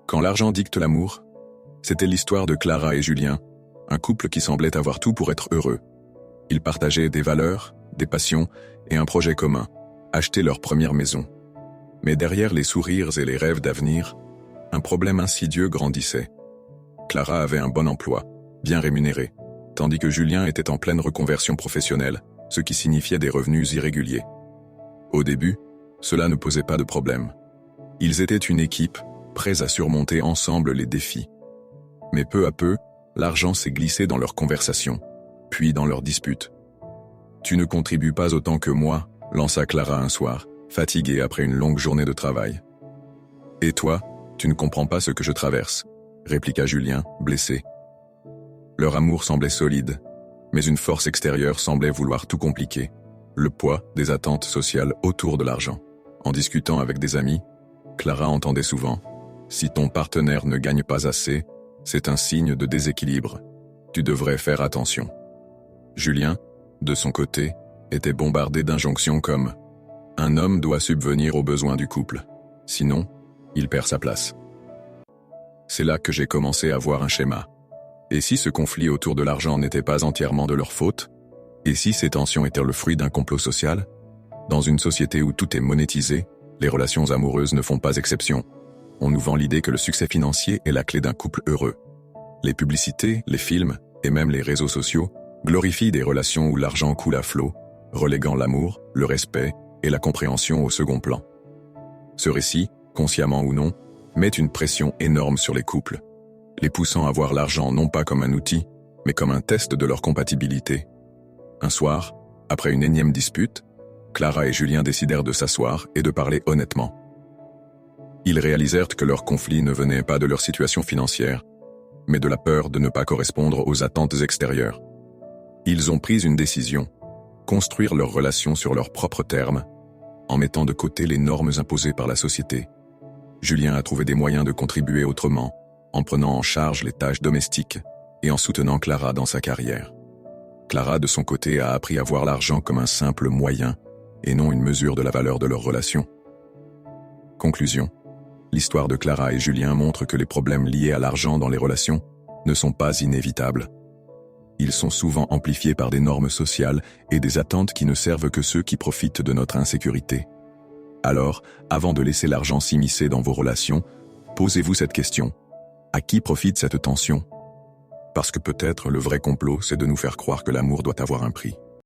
Quand l'argent dicte l'amour, c'était l'histoire de Clara et Julien, un couple qui semblait avoir tout pour être heureux. Ils partageaient des valeurs, des passions et un projet commun, acheter leur première maison. Mais derrière les sourires et les rêves d'avenir, un problème insidieux grandissait. Clara avait un bon emploi, bien rémunéré, tandis que Julien était en pleine reconversion professionnelle, ce qui signifiait des revenus irréguliers. Au début, cela ne posait pas de problème. Ils étaient une équipe, prêts à surmonter ensemble les défis. Mais peu à peu, l'argent s'est glissé dans leurs conversations, puis dans leurs disputes. « Tu ne contribues pas autant que moi », lança Clara un soir, fatiguée après une longue journée de travail. « Et toi, tu ne comprends pas ce que je traverse », répliqua Julien, blessé. Leur amour semblait solide, mais une force extérieure semblait vouloir tout compliquer, le poids des attentes sociales autour de l'argent. En discutant avec des amis, Clara entendait souvent « Si ton partenaire ne gagne pas assez, c'est un signe de déséquilibre. Tu devrais faire attention. » Julien, de son côté, était bombardé d'injonctions comme « Un homme doit subvenir aux besoins du couple, sinon, il perd sa place. » C'est là que j'ai commencé à voir un schéma. Et si ce conflit autour de l'argent n'était pas entièrement de leur faute? Et si ces tensions étaient le fruit d'un complot social? Dans une société où tout est monétisé, les relations amoureuses ne font pas exception. On nous vend l'idée que le succès financier est la clé d'un couple heureux. Les publicités, les films et même les réseaux sociaux glorifient des relations où l'argent coule à flot, reléguant l'amour, le respect et la compréhension au second plan. Ce récit, consciemment ou non, met une pression énorme sur les couples, les poussant à voir l'argent non pas comme un outil, mais comme un test de leur compatibilité. Un soir, après une énième dispute, Clara et Julien décidèrent de s'asseoir et de parler honnêtement. Ils réalisèrent que leur conflit ne venait pas de leur situation financière, mais de la peur de ne pas correspondre aux attentes extérieures. Ils ont pris une décision, construire leur relation sur leurs propres termes, en mettant de côté les normes imposées par la société. Julien a trouvé des moyens de contribuer autrement, en prenant en charge les tâches domestiques et en soutenant Clara dans sa carrière. Clara, de son côté, a appris à voir l'argent comme un simple moyen et non une mesure de la valeur de leur relation. Conclusion. L'histoire de Clara et Julien montre que les problèmes liés à l'argent dans les relations ne sont pas inévitables. Ils sont souvent amplifiés par des normes sociales et des attentes qui ne servent que ceux qui profitent de notre insécurité. Alors, avant de laisser l'argent s'immiscer dans vos relations, posez-vous cette question. À qui profite cette tension? Parce que peut-être le vrai complot, c'est de nous faire croire que l'amour doit avoir un prix.